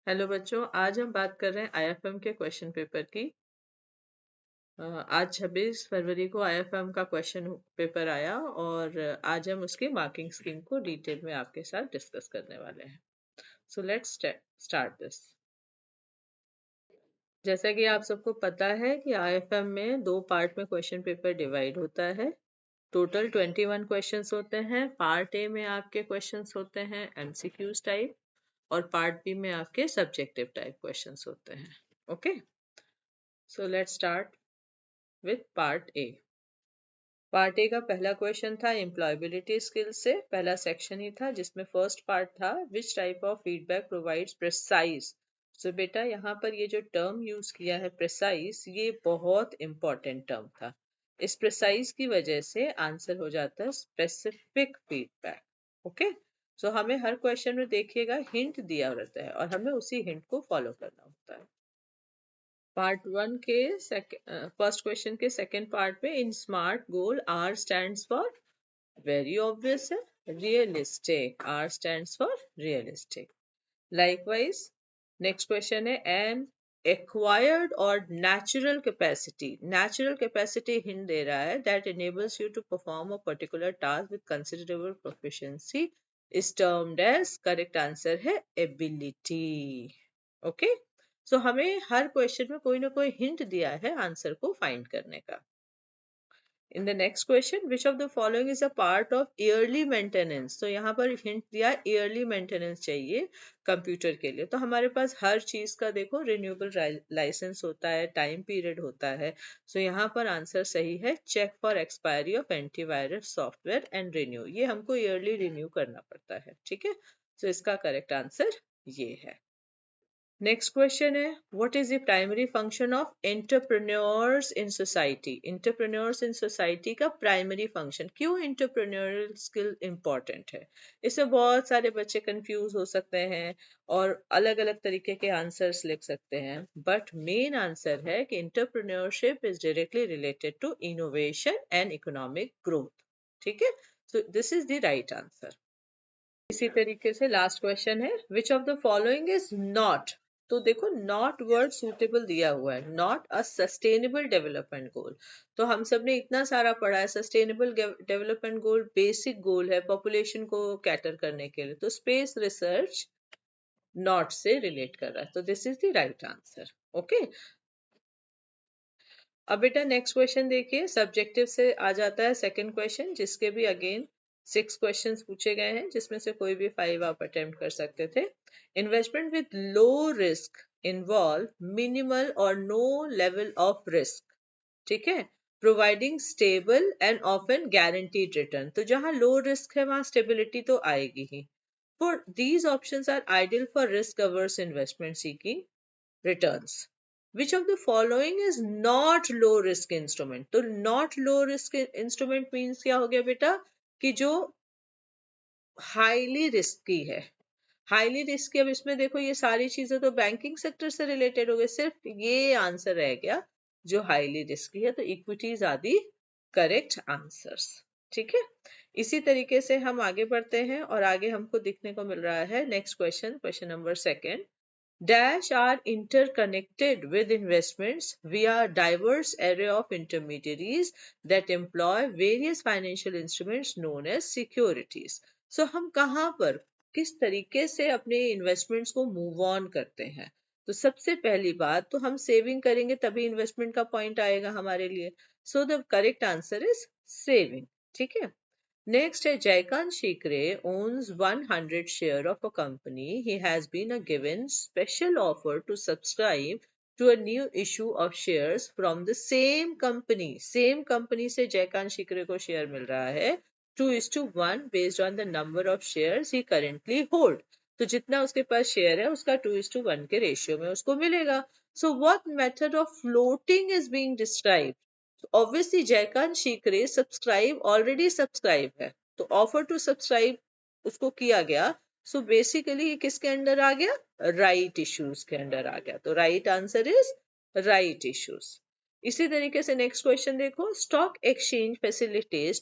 Hello बच्चों, आज हम बात कर रहे हैं आईएफएम के क्वेश्चन पेपर की। आज 26 फरवरी को आईएफएम का क्वेश्चन पेपर आया और आज हम उसकी मार्किंग स्कीम को डिटेल में आपके साथ डिस्कस करने वाले हैं। So let's start this. जैसा कि आप सबको पता है कि आईएफएम में दो पार्ट में क्वेश्चन पेपर डिवाइड होता है। टोटल 21 क्वेश्चंस होते हैं। पार्ट ए में आपके क्वेश्चंस होते हैं एमसीक्यूज टाइप और पार्ट बी में आपके सब्जेक्टिव टाइप क्वेश्चंस होते हैं। Okay, so let's start with part A. Part A का पहला क्वेश्चन था एम्प्लॉयबिलिटी स्किल से, पहला सेक्शन ही था जिसमें फर्स्ट पार्ट था which type of feedback provides precise. So बेटा यहाँ पर ये जो टर्म यूज किया है प्रिसाइज, ये बहुत इंपॉर्टेंट टर्म था। इस प्रिसाइज की वजह से आंसर हो जाता है स्पेसिफिक फीडबैक। ओके, सो हमें हर क्वेश्चन में देखिएगा हिंट दिया रहता है और हमें उसी हिंट को फॉलो करना होता है। पार्ट वन के फर्स्ट क्वेश्चन के सेकंड पार्ट में in smart goal R stands for, very obvious है, realistic. R stands for realistic. Likewise next question है एन एक्वायर्ड और natural capacity. Natural capacity hint दे रहा है that enables you to perform a particular task with considerable proficiency is termed as, correct answer है ability. Okay, so हमें हर question में कोई ना कोई हिंट दिया है आंसर को फाइंड करने का। In the next question which of the following is a part of yearly maintenance. तो यहाँ पर हिंट दिया ईयरली मेंटेनेंस चाहिए कंप्यूटर के लिए। तो हमारे पास हर चीज का देखो रिन्यूएबल लाइसेंस होता है, टाइम पीरियड होता है। सो यहाँ पर आंसर सही है, check for expiry of antivirus software and renew. ये हमको ईयरली रिन्यू करना पड़ता है, ठीक है। सो इसका करेक्ट आंसर ये है। नेक्स्ट क्वेश्चन है what is the primary function of entrepreneurs in society. Entrepreneurs in society का प्राइमरी फंक्शन, क्यों एंटरप्रेन्योरियल स्किल इंपॉर्टेंट है, इसमें बहुत सारे बच्चे कंफ्यूज हो सकते हैं और अलग अलग तरीके के आंसर्स लिख सकते हैं, बट मेन आंसर है कि entrepreneurship is directly related to innovation and economic growth. ठीक है, so this is the right answer. इसी तरीके से लास्ट क्वेश्चन है which of the following is not. तो देखो नॉट वर्ड सूटेबल दिया हुआ है, not a sustainable development goal. तो हम सब ने इतना सारा पढ़ा है, sustainable development goal basic goal है पॉपुलेशन को कैटर करने के लिए। तो स्पेस रिसर्च नॉट से रिलेट कर रहा है, तो this is the right answer. Okay, अब बेटा नेक्स्ट क्वेश्चन देखिए, सब्जेक्टिव से आ जाता है सेकंड क्वेश्चन, जिसके भी अगेन 6 क्वेश्चंस पूछे गए हैं, जिसमें से कोई भी 5 आप अटेम्प्ट कर सकते थे। Investment with low risk involve minimal और नो लेवल ऑफ रिस्क, ठीक है, providing stable and often guaranteed return. तो जहां लो रिस्क है वहां स्टेबिलिटी तो आएगी ही। For these options are ideal for risk averse investment seeking returns. Which of the following is not low risk instrument? तो not low risk instrument means क्या हो गया बेटा कि जो हाईली रिस्की है। हाईली रिस्की, अब इसमें देखो ये सारी चीजें तो बैंकिंग सेक्टर से रिलेटेड हो गई, सिर्फ ये आंसर रह गया जो हाईली रिस्की है। तो इक्विटीज आदि करेक्ट आंसर्स, ठीक है। इसी तरीके से हम आगे बढ़ते हैं और आगे हमको दिखने को मिल रहा है next question, question number second. Dash are interconnected with investments via diverse array of intermediaries that employ various financial instruments known as securities. So हम कहाँ पर किस तरीके से अपने इन्वेस्टमेंट्स को मूव ऑन करते हैं। तो सबसे पहली बात तो हम सेविंग करेंगे तभी इन्वेस्टमेंट का पॉइंट आएगा हमारे लिए। So the correct answer is saving, ठीक है। Next, Jaikan Shikre owns 100 share of a company. He has been given special offer to subscribe to a new issue of shares from the same company. Same company से जयकांत शिकरे को share मिल रहा है 2:1 based on the number of shares he currently hold. तो जितना उसके पास share है उसका 2:1 के रेशियो में उसको मिलेगा. So what method of floating is being described? Obviously Jaykant Shikre subscribe already subscribe है, तो ऑफर टू सब्सक्राइब उसको किया गया। सो बेसिकली ये किसके अंडर आ गया, राइट इश्यूज के अंडर आ गया। तो right answer is right issues. इसी तरीके से नेक्स्ट क्वेश्चन देखो, stock exchange facilitates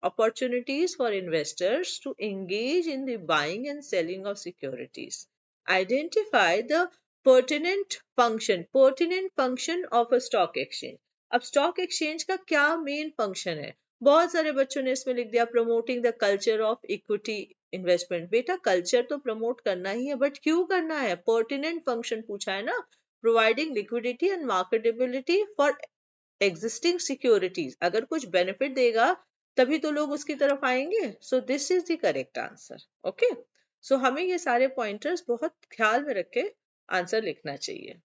opportunities for investors to engage in the buying and selling of securities. Identify the pertinent function of a stock exchange. अब stock exchange का क्या main function है? बहुत सारे बच्चों ने इसमें लिख दिया promoting the culture of equity investment. बेटा कल्चर तो प्रमोट करना ही है, बट क्यों करना है? पर्टिनेंट फंक्शन पूछा है ना। Providing liquidity and marketability for existing securities. अगर कुछ बेनिफिट देगा तभी तो लोग उसकी तरफ आएंगे। So this is the correct answer. Okay, so हमें ये सारे पॉइंटर्स बहुत ख्याल में रख के आंसर लिखना चाहिए।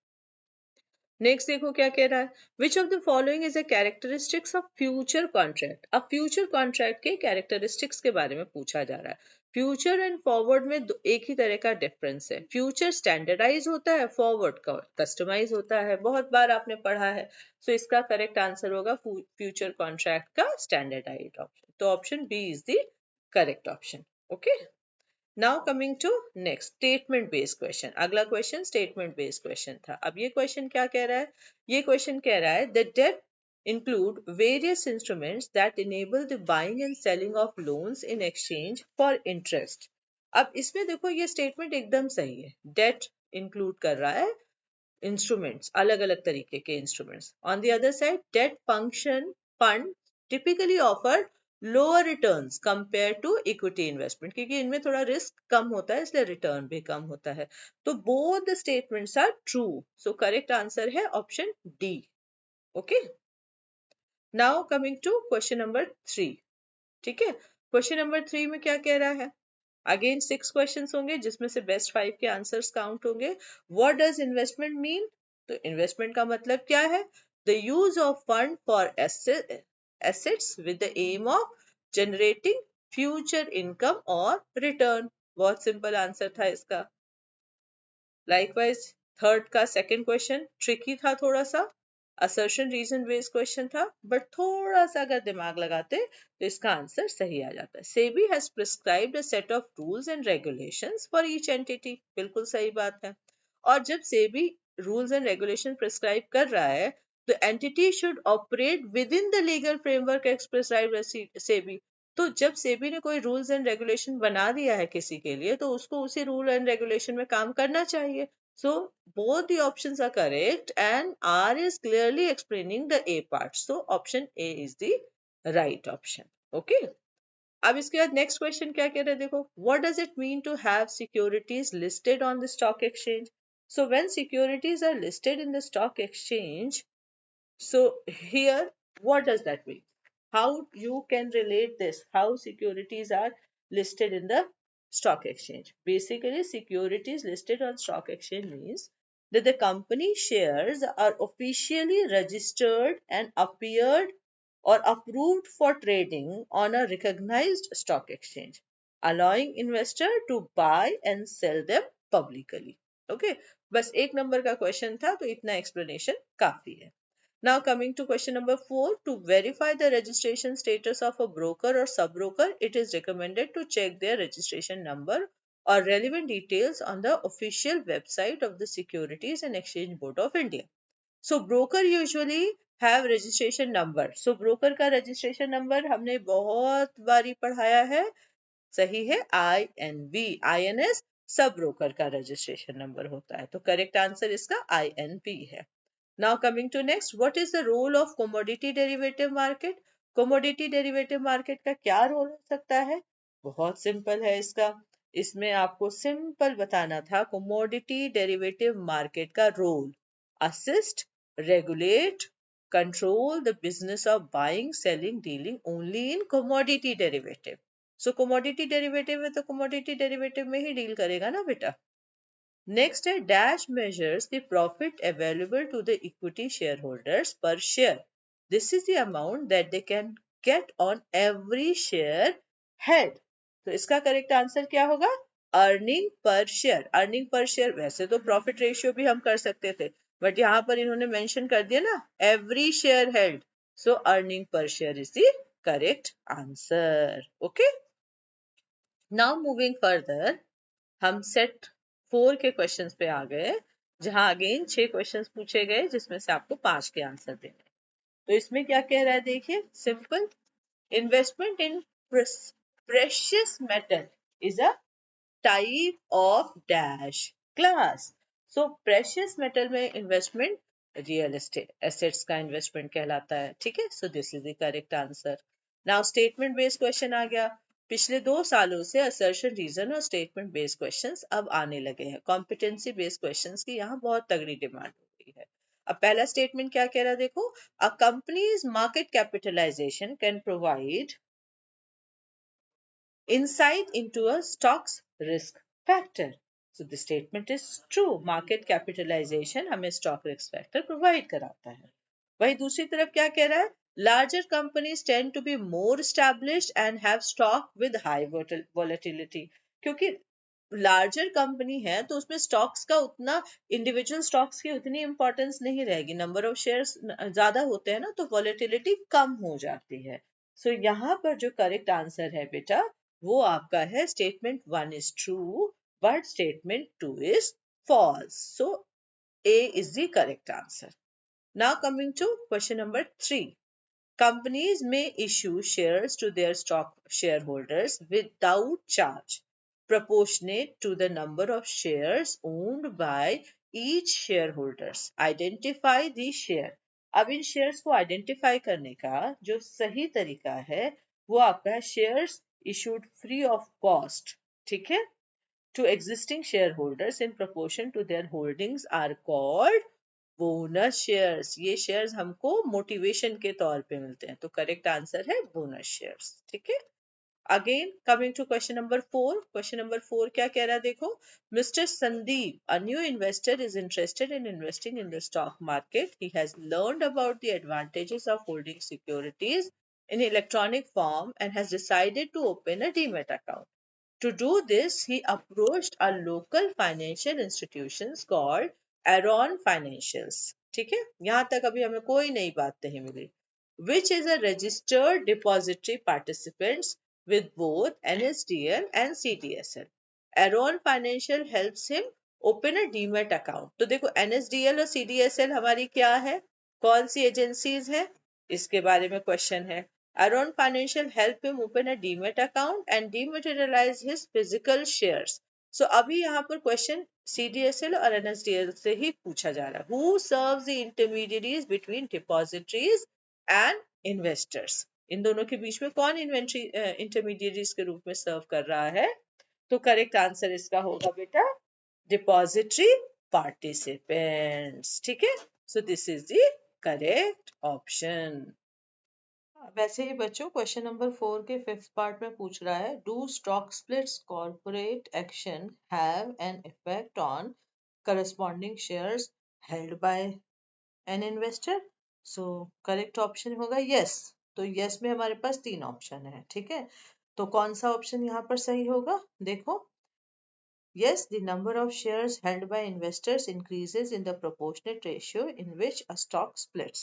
नेक्स्ट देखो क्या कह रहा है, which of the following is a characteristics of future contract. अब फ्यूचर कॉन्ट्रैक्ट के कैरेक्टरिस्टिक्स के बारे में पूछा जा रहा है। फ्यूचर एंड फॉरवर्ड में एक ही तरह का डिफरेंस है। फ्यूचर स्टैंडर्डाइज होता है, फॉरवर्ड का कस्टमाइज होता है। बहुत बार आपने पढ़ा है। सो इसका करेक्ट आंसर होगा फ्यूचर कॉन्ट्रैक्ट का स्टैंडर्डाइज ऑप्शन। तो option B is the correct option. Okay, now coming to next statement based question. अगला क्वेश्चन स्टेटमेंट बेस्ड क्वेश्चन था। अब ये क्वेश्चन क्या कह रहा है? ये क्वेश्चन कह रहा है the debt include various instruments that enable the buying and selling of loans in exchange for interest। अब इसमें देखो ये स्टेटमेंट एकदम सही है। डेट इंक्लूड कर रहा है इंस्ट्रूमेंट्स, अलग अलग तरीके के instruments. On the other side debt fund typically offer lower returns compare to equity investment, क्योंकि इनमें थोड़ा रिस्क कम होता है इसलिए रिटर्न भी कम होता है। तो both the statements are true. So correct answer है option D. Okay, now coming to question number 3। ठीक है, क्वेश्चन नंबर 3 में क्या कह रहा है? अगेन 6 क्वेश्चंस होंगे जिसमें से बेस्ट 5 के आंसर्स काउंट होंगे। What does investment mean? तो इन्वेस्टमेंट का मतलब क्या है? The use of fund for assets with the aim of generating future income और रिटर्न। बहुत सिंपल आंसर था इसका। लाइकवाइज थर्ड का सेकंड क्वेश्चन ट्रिकी था थोड़ा सा, असर्शन रीजन बेस्ड क्वेश्चन था, बट थोड़ा सा अगर दिमाग लगाते तो इसका आंसर सही आ जाता है। SEBI has prescribed a set of rules and regulations for each entity. बिल्कुल सही बात है। और जब SEBI rules and regulation prescribe कर रहा है तो entity should operate with in the legal framework x prescribed SEBI. तो जब सेबी ने कोई रूल्स एंड रेगुलेशन बना दिया है किसी के लिए तो उसको उसी रूल एंड रेगुलेशन में काम करना चाहिए। So both the options are correct and R is clearly explaining the A part. So option A is the right option. Okay. अब इसके बाद नेक्स्ट क्वेश्चन क्या कह रहे हैं देखो, what does it mean to have securities listed on the stock exchange? So when securities are listed in the stock exchange, so here what does that mean? How you can relate this? How securities are listed in the stock exchange? Basically, securities listed on stock exchange means that the company shares are officially registered and appeared or approved for trading on a recognized stock exchange, allowing investor to buy and sell them publicly. Okay, बस एक number का question था तो इतना explanation काफी है। Now coming to question number 4, to verify the registration status of a broker or sub-broker, it is recommended to check their registration number or relevant details on the official website of the Securities and Exchange Board of India. So broker usually have registration number. So broker का registration number हमने बहुत बारी पढ़ाया है, सही है INV, INS sub broker का registration number होता है। तो करेक्ट आंसर इसका INP है। Now coming to next, what is the role of commodity derivative market? Commodity derivative market का क्या रोल हो सकता है? बहुत सिंपल है इसका। इसमें आपको सिंपल बताना था commodity derivative market का role, assist, regulate, control the business of buying, selling, dealing only in commodity derivative. So commodity derivative है तो commodity derivative में ही डील करेगा ना बेटा। Next है dash measures the profit available to the equity shareholders per share. This is the amount that they can get on every share held. तो इसका correct answer क्या होगा? Earning per share. Earning per share, वैसे तो profit ratio भी हम कर सकते थे बट यहाँ पर इन्होंने मेंशन कर दिया ना every share held. So earning per share is the correct answer. Okay, now moving further हम सेट 4 के क्वेश्चंस पे आ गए जहां अगेन 6 क्वेश्चंस पूछे गए जिसमें से आपको 5 के आंसर देने। तो इसमें क्या कह रहा है देखिए, simple, investment in precious metal is a type of dash. Class. So precious metal में इन्वेस्टमेंट रियल एस्टेट एसेट्स का इन्वेस्टमेंट कहलाता है, ठीक है। So this is the correct answer. Now statement based question आ गया। पिछले 2 सालों से असर्शन रीजन और स्टेटमेंट बेस्ड क्वेश्चंस अब आने लगे हैं। कॉम्पिटेंसी बेस्ड क्वेश्चंस की यहाँ बहुत तगड़ी डिमांड हो गई है। अब पहला स्टेटमेंट क्या कह रहा है देखो, a company's market capitalization can provide insight into a stock's risk factor. So the statement is true. Market capitalization हमें stock risk factor provide कराता है। वही दूसरी तरफ क्या कह रहा है, larger companies tend to be more established and have stock with high volatility. क्योंकि लार्जर कंपनी है तो उसमें स्टॉक्स का उतना, इंडिविजुअल स्टॉक्स की उतनी इंपॉर्टेंस नहीं रहेगी, नंबर ऑफ शेयर्स ज्यादा होते हैं ना, तो वॉलेटिलिटी कम हो जाती है। सो यहाँ पर जो करेक्ट आंसर है बेटा, वो आपका है statement 1 is true but statement 2 is false. So A is the correct answer. Now coming to question number 3। Companies may issue shares to their stock shareholders without charge, proportionate to the number of shares owned by each shareholders. Identify the share. अब इन shares को identify करने का जो सही तरीका है वो आपका है shares issued free of cost, ठीक है, to existing shareholders in proportion to their holdings are called bonus shares. ये शेयर्स हमको मोटिवेशन के तौर पे मिलते हैं, तो करेक्ट आंसर है बोनस शेयर्स, ठीक है। Again coming to question number 4। Question number 4 क्या कह रहा है देखो, mister Sandeep, a new investor, is interested in investing in the stock market. He has learned about the advantages of holding securities in electronic form and has decided to open a demat account. To do this, he approached a local financial institutions called Aron Financials. ठीक है, यहां तक अभी हमें कोई नई बात नहीं मिली। Which is a registered depository participants with both NSDL and CDSL. Aron Financial helps him open a demat account. तो देखो NSDL और CDSL हमारी क्या है, कौन सी एजेंसीज है, इसके बारे में क्वेश्चन है। Aron Financial help him open a demat account and dematerialize his physical shares. So अभी यहाँ पर क्वेश्चन CDSL और NSDL से ही पूछा जा रहा है। Who serves the intermediaries between depositories and investors? इन दोनों के बीच में कौन इन्वेंट्री इंटरमीडिएरीज के रूप में सर्व कर रहा है? तो करेक्ट आंसर इसका होगा बेटा डिपॉजिटरी पार्टिसिपेंट्स, ठीक है। So this is the correct option. वैसे ही बच्चों क्वेश्चन नंबर 4 के 5th पार्ट में पूछ रहा है, do stock splits corporate action have an effect on corresponding shares held by an investor? So correct option होगा यस। तो यस में हमारे पास 3 ऑप्शन है, ठीक है। तो कौन सा ऑप्शन यहाँ पर सही होगा देखो, yes, the number of shares held by investors increases in the proportionate ratio in which a stock splits.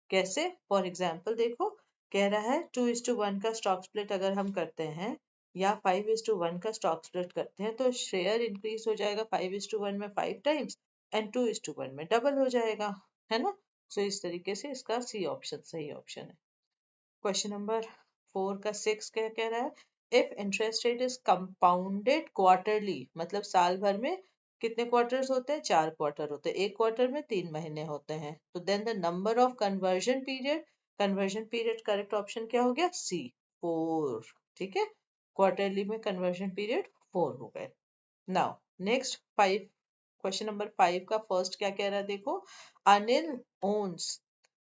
कैसे? फॉर एग्जाम्पल देखो, कह रहा है 2:1 का स्टॉक स्प्लिट अगर हम करते हैं या 5:1 का स्टॉक स्प्लिट करते हैं तो शेयर इंक्रीज हो जाएगा 5:1 में 5 टाइम्स एंड 2:1 में डबल हो जाएगा, है ना। सो इस तरीके से इसका सी ऑप्शन सही ऑप्शन है। क्वेश्चन नंबर 4 का 6 क्या कह रहा है, if interest rate is compounded quarterly, मतलब साल भर में कितने क्वार्टर्स होते हैं, 4 क्वार्टर होते हैं, एक क्वार्टर में 3 महीने होते हैं, तो then the number of conversion period correct option क्या हो गया, सी 4, ठीक है। क्वार्टरली में कन्वर्जन पीरियड 4 हो गए। नाउ नेक्स्ट 5, क्वेश्चन नंबर 5 का फर्स्ट क्या कह रहा है देखो, Anil ons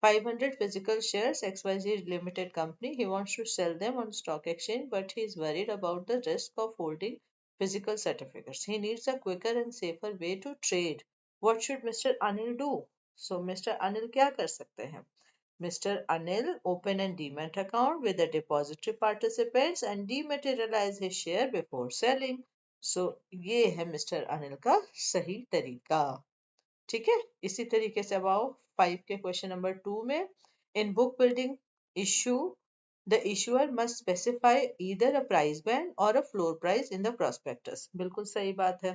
500 physical shares XYZ Limited Company. He wants to sell them on stock exchange, but he is worried about the risk of holding physical certificates. He needs a quicker and safer way to trade. What should Mr. Anil do? So Mr. Anil क्या कर सकते हैं? Mr. Anil open a demat account with the depository participants and dematerialize his share before selling. So ये है Mr. Anil का सही तरीका, ठीक है। इसी तरीके से अब आओ 5 के क्वेश्चन नंबर 2 में, in book building issue the issuer must specify either a price band or a floor price in the prospectus. बिल्कुल सही बात है।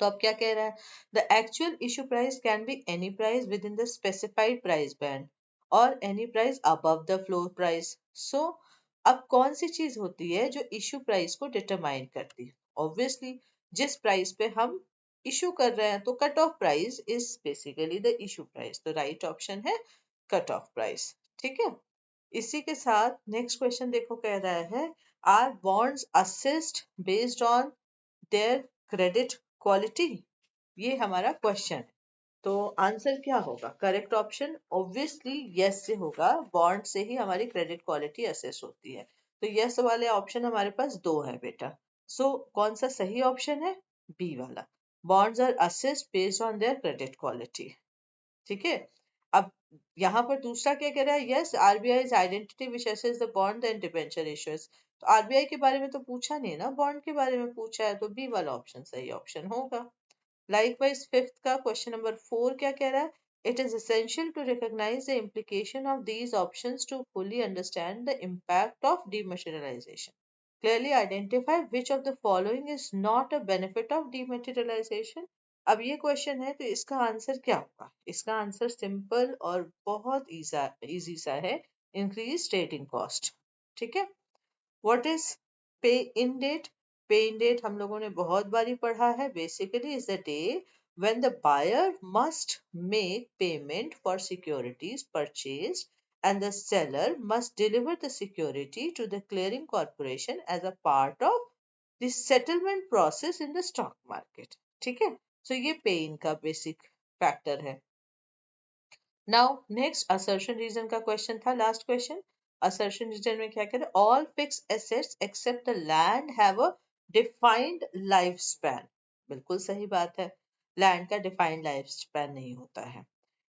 तो अब क्या कह रहा है, the actual issue price can be any price within the specified price band or any price above the floor price. So अब कौन सी चीज होती है जो इशू प्राइस को डिटरमाइन करती है? ऑब्वियसली जिस प्राइस पे हम इशू कर रहे हैं, तो cut off price is basically the issue price, तो राइट ऑप्शन है कट ऑफ प्राइस। ठीक है, इसी के साथ नेक्स्ट क्वेश्चन देखो, कह रहा है are bonds assessed based on their credit quality, ये हमारा क्वेश्चन है। तो आंसर क्या होगा? करेक्ट ऑप्शन ऑब्वियसली यस से होगा, बॉन्ड से ही हमारी क्रेडिट क्वालिटी असेस होती है। तो यस वाले ऑप्शन हमारे पास दो है बेटा। सो कौन सा सही ऑप्शन है? बी वाला, bonds are assessed based on their credit quality. ठीक है, अब यहाँ पर दूसरा क्या कह रहा है? Yes RBI is identity which assess the bond and debenture issues. तो आरबीआई के बारे में तो पूछा नहीं ना, बॉन्ड के बारे में पूछा है, तो बी वाला ऑप्शन सही ऑप्शन होगा। Likewise, fifth का question number 4 क्या कह रहा है? It is essential to recognize the implication of these options to fully understand the impact of dematerialization. Clearly identify which of the following is not a benefit of dematerialization. अब ये question है, तो इसका answer क्या होगा? इसका answer simple और बहुत इजी सा है, इंक्रीज ट्रेडिंग कॉस्ट। ठीक है, व्हाट इज पे इन डेट? पे इन डेट हम लोगों ने बहुत बारी पढ़ा है, basically is the day when the buyer must make payment for securities purchased and the seller must deliver the security to the clearing corporation as a part of the settlement process in the stock market. ठीक है, so ये pay in का basic factor है। Now next assertion reason का question था, last question. Assertion reason में क्या कह रहे? All fix assets except the land have a defined life span. बिल्कुल सही बात है, लैंड का डिफाइंड लाइफ स्पैन नहीं होता है।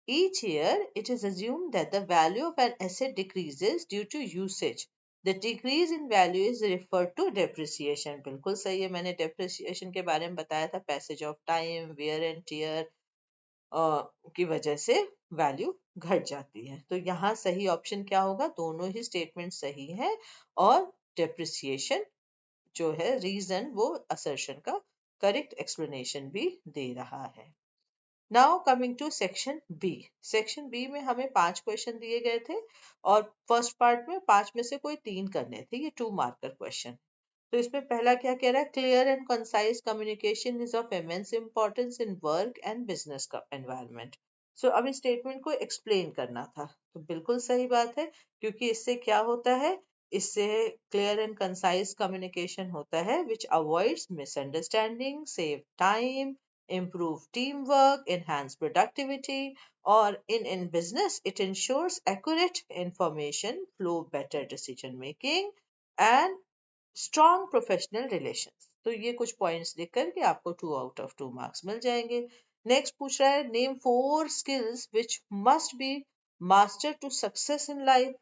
Each year, it is assumed that the value of an asset decreases due to usage. The decrease in value is referred to depreciation. बिल्कुल सही है, मैंने depreciation के बारे में बताया था, passage of time, wear and tear की वजह से वैल्यू घट जाती है। तो यहाँ सही ऑप्शन क्या होगा? दोनों ही स्टेटमेंट सही है, और डेप्रिसिएशन जो है रीजन, वो असर्शन का करेक्ट एक्सप्लेनेशन भी दे रहा है। Now coming to section B. Section B में हमें 5 क्वेश्चन दिए गए थे, और फर्स्ट पार्ट में 5 में से कोई 3 करने थे, ये 2 मार्कर क्वेश्चन। तो इसमें पहला क्या कह रहा है? Clear and concise communication is of immense importance in work and business का एनवायरनमेंट। सो अब इस स्टेटमेंट को एक्सप्लेन करना था, तो बिल्कुल सही बात है, क्योंकि इससे क्या होता है? इससे क्लियर एंड कंसाइज कम्युनिकेशन होता है which avoids misunderstanding, save time, improve teamwork, enhance productivity, or in business, it ensures accurate information flow, better decision making, and strong professional relations. तो ये कुछ पॉइंट्स लिख करके आपको 2 आउट ऑफ 2 मार्क्स मिल जाएंगे। Next पूछ रहा है name 4 skills which must be master to success in life.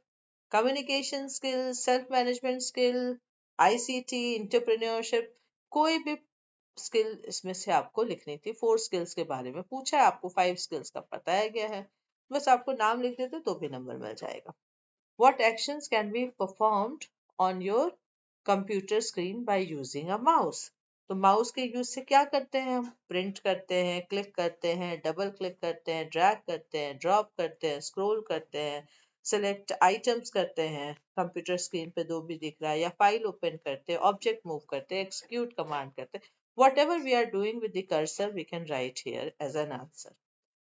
Communication skill, self management skill, ICT, entrepreneurship, कोई भी स्किल इसमें से आपको लिखनी थी। 4 स्किल्स के बारे में पूछा है, आपको 5 स्किल्स का बताया गया है, बस आपको नाम लिख देते तो भी नंबर मिल जाएगा। What actions can be performed on your computer screen by using a mouse? तो माउस के यूज से क्या करते हैं हम? प्रिंट करते हैं, क्लिक करते हैं, डबल क्लिक करते हैं, ड्रैग करते हैं, ड्रॉप करते हैं, स्क्रॉल करते हैं, सिलेक्ट आइटम्स करते हैं, कंप्यूटर स्क्रीन पे दो भी दिख रहा है, या फाइल ओपन करते हैं, ऑब्जेक्ट मूव करते हैं, एक्सिक्यूट कमांड करते हैं। Whatever we are doing with the cursor, we can write here as an answer.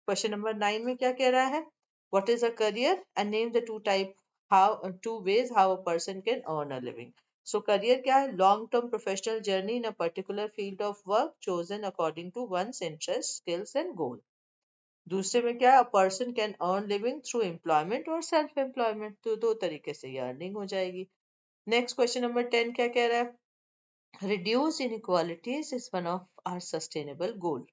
Question number 9 में क्या कह रहा है? What is a career and name the two ways how a person can earn a living. So career क्या है? Long term professional journey in a particular field of work chosen according to one's interests, skills and goal. दूसरे में क्या है? A person can earn living through employment or self employment. तो दो तरीके से ये अर्निंग हो जाएगी। नेक्स्ट क्वेश्चन नंबर 10 क्या कह रहा है? Reduce inequalities is one of our sustainable goal.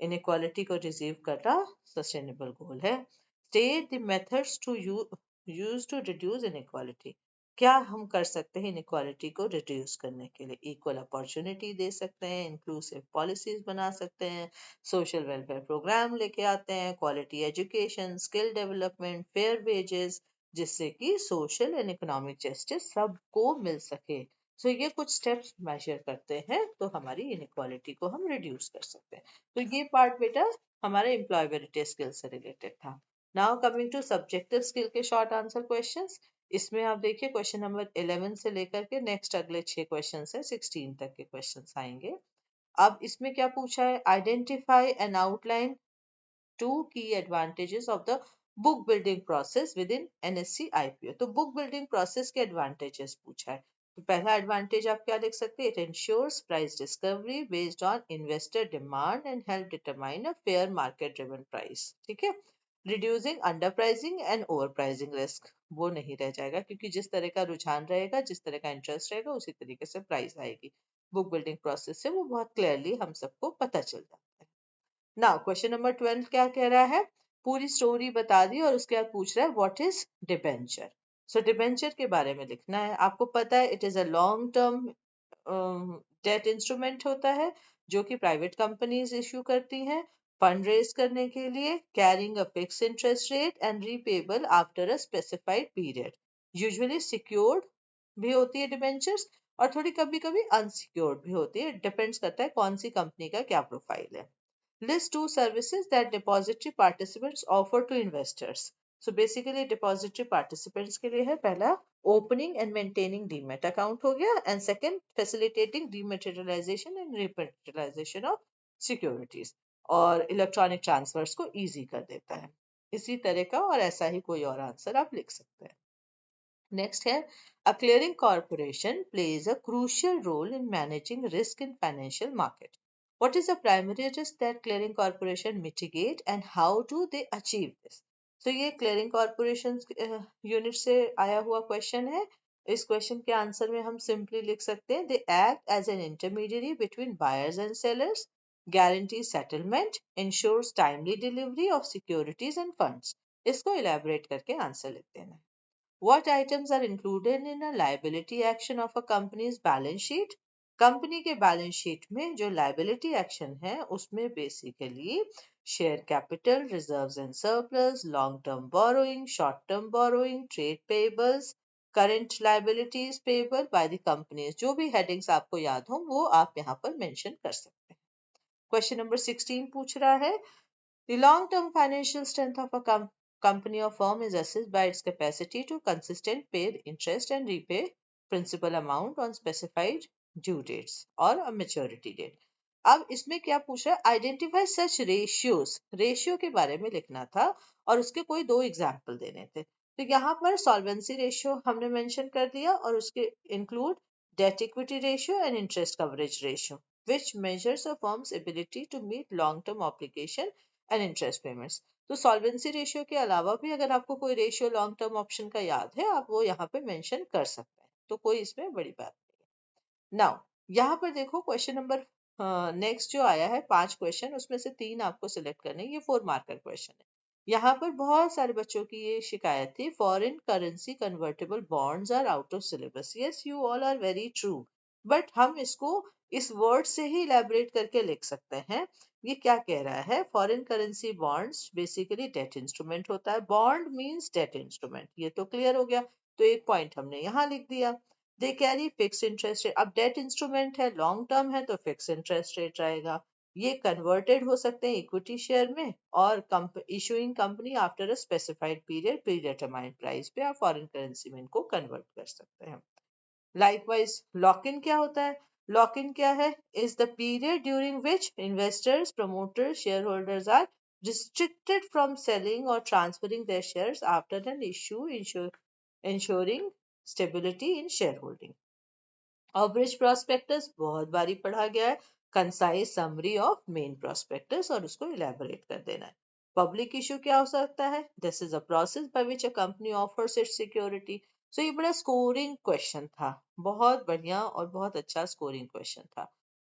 Inequality को रिसीव करना सस्टेनेबल गोल है। State the methods to use to reduce inequality. क्या हम कर सकते हैं इनइक्वालिटी को रिड्यूस करने के लिए? इक्वल अपॉर्चुनिटी दे सकते हैं, इंक्लूसिव पॉलिसीज बना सकते हैं, सोशल वेलफेयर प्रोग्राम लेके आते हैं, quality education, skill development, fair wages, जिससे कि सोशल एंड इकोनॉमिक जस्टिस सबको मिल सके। सो ये कुछ स्टेप्स मेजर करते हैं तो हमारी इनइक्वालिटी को हम रिड्यूस कर सकते हैं। तो ये पार्ट बेटा हमारा एम्प्लॉयबिलिटी स्किल से रिलेटेड था। Now coming to subjective skill के शॉर्ट आंसर क्वेश्चंस। इसमें आप देखिए क्वेश्चन नंबर 11 से लेकर के नेक्स्ट अगले 6 क्वेश्चन है 16 तक के क्वेश्चंस आएंगे। अब इसमें क्या पूछा है, identify and outline 2 key advantages of the book building process within NSE IPO। तो बुक बिल्डिंग प्रोसेस के एडवांटेजेस पूछा है। तो पहला एडवांटेज आप क्या लिख सकते हैं, it ensures price discovery based on investor demand and help determine a fair market driven price. ठीक है, reducing under pricing and over pricing risk, वो नहीं रह जाएगा, क्योंकि जिस तरह का रुझान रहेगा, जिस तरह का इंटरेस्ट रहेगा, उसी तरीके से प्राइस आएगी। बुक बिल्डिंग प्रोसेस से वो बहुत क्लियरली हम सबको पता चल जाता है। नाउ क्वेश्चन नंबर 12 क्या कह रहा है, पूरी स्टोरी बता दी और उसके बाद पूछ रहा है what is debenture. So debenture के बारे में लिखना है। आपको पता है it is a long term debt instrument होता है जो कि प्राइवेट कंपनीज इश्यू करती हैं फंड रेज करने के लिए, carrying a fix interest rate and repayable after a specified period. Usually secured भी होती है डिबेंचर्स, और थोड़ी कभी कभी अनसिक्योर्ड भी होती है, डिपेंड्स करता है कौन सी कंपनी का क्या प्रोफाइल है। List 2 services that depository participants offer to investors. So basically depository participants के लिए है, पहला opening and maintaining demat account हो गया, and second facilitating dematerialization and rematerialization of securities, और electronic transfers को easy कर देता है। इसी तरह का और ऐसा ही कोई और आंसर आप लिख सकते हैं। नेक्स्ट है, a clearing corporation plays a crucial role in managing risk in financial market. What is the primary risk that clearing corporation mitigate and how do they achieve this? So ये clearing corporation unit से आया हुआ question है। इस question के answer में हम simply लिख सकते हैं, they act as an intermediary between buyers and sellers, guarantee settlement, ensures timely delivery of securities and funds। इसको elaborate करके आंसर लिखते हैं। What items are included in a liability action of a company's balance sheet? Company के balance sheet में जो liability action है उसमें basically share capital, reserves and surplus, long term borrowing, short term borrowing, trade payables, current liabilities payable by the companies, जो भी headings आपको याद हो वो आप यहाँ पर मेंशन कर सकते हैं। क्वेश्चन नंबर 16 पूछ रहा है, the long-term financial strength of a company or firm is assessed by its capacity to consistent pay interest and repay principal amount on specified due dates or a maturity date। अब इसमें क्या पूछ रहा है, identify सच ratios, ratio के बारे में लिखना था और उसके कोई दो एग्जाम्पल देने थे। तो यहाँ पर सॉल्वेंसी रेशियो हमने मेंशन कर दिया और उसके include debt equity ratio and interest coverage ratio which measures a firm's ability to meet long-term obligation and interest payments. तो सॉल्वेंसी रेशियो के अलावा भी अगर आपको कोई रेशियो लॉन्ग टर्म ऑप्शन का याद है, आप वो यहाँ पे मेंशन कर सकते हैं, तो कोई इसमें बड़ी बात नहीं है। नाउ यहाँ पर देखो क्वेश्चन नंबर नेक्स्ट जो आया है 5 क्वेश्चन, उसमें से 3 आपको सिलेक्ट करने, ये 4 मार्कर क्वेश्चन है। यहाँ पर बहुत सारे बच्चों की ये शिकायत थी, foreign currency convertible bonds are out of syllabus. Yes, you all are very true, but हम इसको इस वर्ड से ही इलेबोरेट करके लिख सकते हैं। ये क्या कह रहा है, foreign currency bonds basically debt instrument होता है, बॉन्ड मींस डेट इंस्ट्रूमेंट, ये तो क्लियर हो गया। तो एक पॉइंट हमने यहाँ लिख दिया। They carry fix interest rate, अब डेट इंस्ट्रूमेंट है, लॉन्ग टर्म है, तो फिक्स इंटरेस्ट रेट रहेगा। ये कन्वर्टेड हो सकते हैं इक्विटी शेयर में, और issuing company after a specified period pre determined price पे आप फॉरेन करेंसी में इनको कन्वर्ट कर सकते हैं। लाइकवाइज लॉक इन क्या होता है, लॉक इन क्या है, is the period during which investors, promoters, share holders are restricted from selling or transferring their shares after an issue, ensuring stability in shareholding। और ब्रिज प्रोस्पेक्टस बहुत बारी पढ़ा गया है, concise summary of main prospectus, और उसको elaborate कर देना है। पब्लिक इशू क्या हो सकता है, this is a process by which a company offers its security. So ये बड़ा स्कोरिंग क्वेश्चन था, बहुत बढ़िया और बहुत अच्छा स्कोरिंग क्वेश्चन था।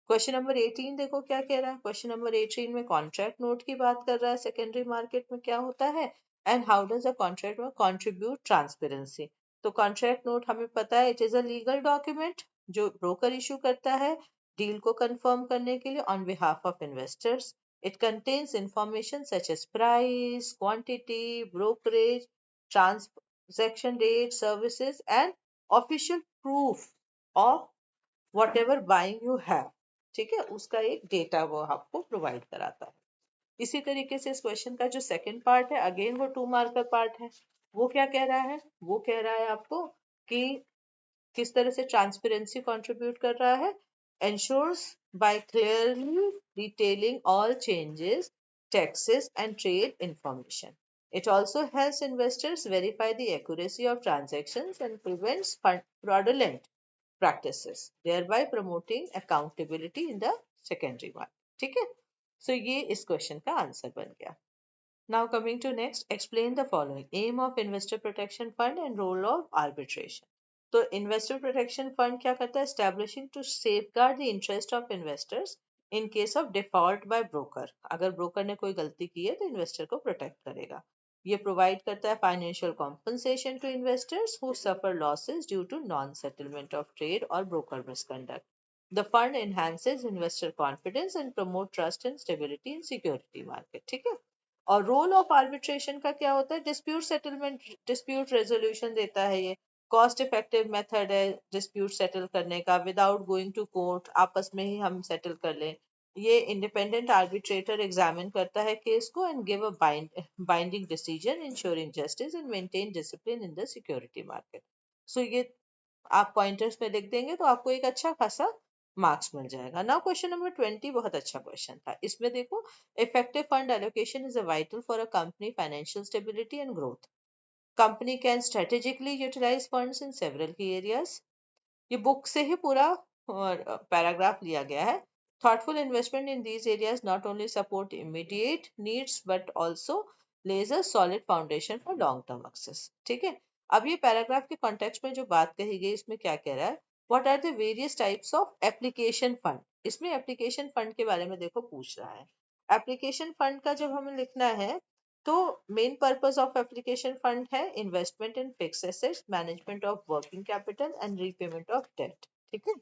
क्वेश्चन नंबर 18 देखो क्या कह रहा है, क्वेश्चन नंबर 18 में कॉन्ट्रैक्ट नोट की बात कर रहा है, सेकेंडरी मार्केट में क्या होता है, and how does a contract note contribute transparency. तो कॉन्ट्रैक्ट नोट हमें पता है, it is a legal document जो ब्रोकर इशू करता है डील को कंफर्म करने के लिए on behalf of investors. It contains information such as price, quantity, brokerage, transaction date, services and official proof of whatever buying you have. ठीक है, उसका एक डेटा वो आपको प्रोवाइड कराता है। इसी तरीके से इस क्वेश्चन का जो सेकंड पार्ट है, अगेन वो 2 मार्कर पार्ट है। वो क्या कह रहा है, वो कह रहा है आपको कि किस तरह से ट्रांसपेरेंसी कंट्रीब्यूट कर रहा है, ensures by clearly detailing all changes, taxes, and trade information. It also helps investors verify the accuracy of transactions and prevents fraudulent practices, thereby promoting accountability in the secondary market. ठीक है, so ये इस question का answer बन गया. Now coming to next, explain the following. Aim of Investor Protection Fund and role of arbitration. तो Investor Protection Fund क्या करता है? Establishing to safeguard the interest of investors in case of default by broker. अगर broker ने कोई गलती की है तो investor को protect करेगा. ये provide करता है financial compensation to investors who suffer losses due to non-settlement of trade or broker misconduct. The fund enhances investor confidence and promote trust and stability in security market. ठीक है? और role of arbitration का क्या होता है? Dispute settlement, dispute resolution देता है. ये कॉस्ट इफेक्टिव मेथड है डिस्प्यूट सेटल करने का. विदाउट गोइंग टू कोर्ट आपस में ही हम सेटल कर लें. ये इंडिपेंडेंट आर्बिट्रेटर एग्जामिन करता है केस को and give a binding decision insuring justice and maintain discipline in the security market. So ये आप पॉइंटर्स में लिख देंगे तो आपको एक अच्छा खासा मार्क्स मिल जाएगा. नाउ क्वेश्चन नंबर 20 बहुत अच्छा क्वेश्चन था. इसमें देखो, effective fund allocation is a vital for a company financial stability and growth. Company can strategically utilize funds in several key areas. ये बुक से ही पूरा पैराग्राफ लिया गया है. Thoughtful investment in these areas not only support immediate needs but also lays a solid foundation for long term success. ठीक है, अब ये पैराग्राफ के कॉन्टेक्स्ट में जो बात कही गई इसमें क्या कह रहा है? What are the various types of application fund? इसमें एप्लीकेशन फंड के बारे में देखो पूछ रहा है. एप्लीकेशन फंड का जब हमें लिखना है तो main purpose of application fund है investment in fix assets, management of working capital and repayment of debt. ठीक है,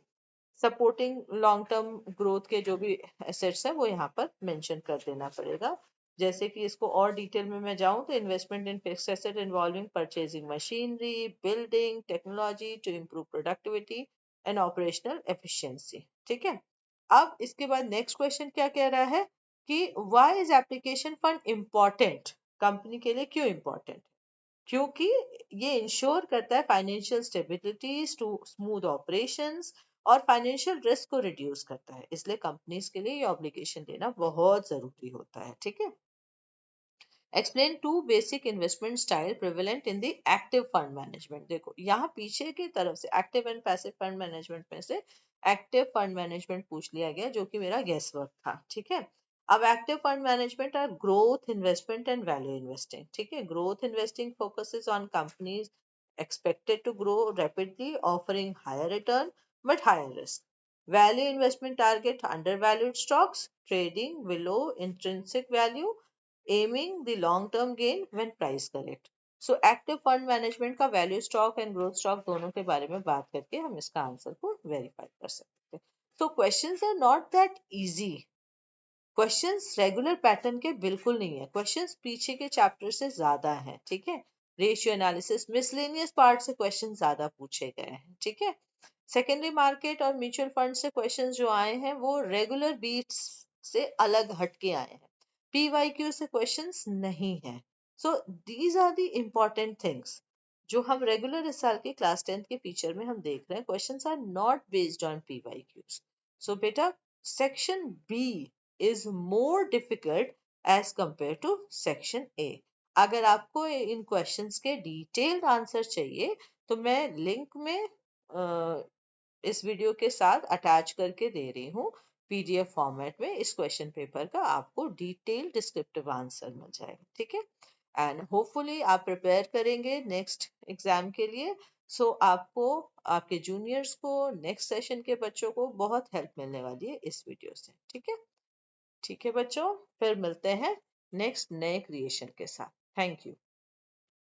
सपोर्टिंग लॉन्ग टर्म ग्रोथ के जो भी एसेट्स है वो यहाँ पर मेंशन कर देना पड़ेगा. जैसे कि इसको और डिटेल में मैं जाऊं तो investment in fix asset involving purchasing machinery, building technology to improve productivity and operational efficiency. ठीक है, अब इसके बाद नेक्स्ट क्वेश्चन क्या कह रहा है कि why is application fund important? Company के लिए क्यों इम्पोर्टेंट? क्योंकि ये इंश्योर करता है फाइनेंशियल स्टेबिलिटी, स्मूथ ऑपरेशंस और फाइनेंशियल रिस्क को रिड्यूस करता है. इसलिए कंपनीज के लिए ये ऑब्लिगेशन लेना बहुत जरूरी होता है. ठीक है, explain two basic investment style prevalent in the active fund management. देखो यहाँ पीछे की तरफ से active and passive fund management में से एक्टिव फंड मैनेजमेंट पूछ लिया गया जो कि मेरा गेस वर्क था. ठीक है, अब active fund management are growth investment and value investing. ठीक है, growth investing focuses on companies expected to grow rapidly offering higher return but higher risk. Value investment target undervalued stocks trading below intrinsic value aiming the long term gain when price correct. So active fund management का value stock and growth stock दोनों के बारे में बात करके हम इसका answer को वेरीफाई कर सकते हैं. So questions are not that easy. Questions regular pattern के बिल्कुल नहीं है. क्वेश्चंस पीछे के चैप्टर से ज्यादा हैं. ठीक है, रेशियो एनालिसिस मिसलेनियस पार्ट से क्वेश्चन ज्यादा पूछे गए हैं. ठीक है, सेकेंडरी मार्केट और म्यूचुअल फंड से क्वेश्चंस जो आए हैं वो रेगुलर बीट्स से अलग हटके आए हैं. PYQ से क्वेश्चंस नहीं है. So these are the important things जो हम रेगुलर इस साल के क्लास 10th के फीचर में हम देख रहे हैं. Questions are not based on PYQs. सो बेटा section B is more difficult as compared to section A. अगर आपको इन क्वेश्चंस के डिटेल्ड आंसर चाहिए तो मैं लिंक में इस वीडियो के साथ अटैच करके दे रही हूँ PDF फॉर्मेट में. इस क्वेश्चन पेपर का आपको डिटेल डिस्क्रिप्टिव आंसर मिल जाएगा. ठीक है, एंड होपफुली आप प्रिपेयर करेंगे नेक्स्ट एग्जाम के लिए. सो आपको, आपके जूनियर्स को, नेक्स्ट सेशन के बच्चों को बहुत हेल्प मिलने वाली है इस वीडियो से. ठीक है, ठीक है बच्चों, फिर मिलते हैं नेक्स्ट नए क्रिएशन के साथ. Thank you.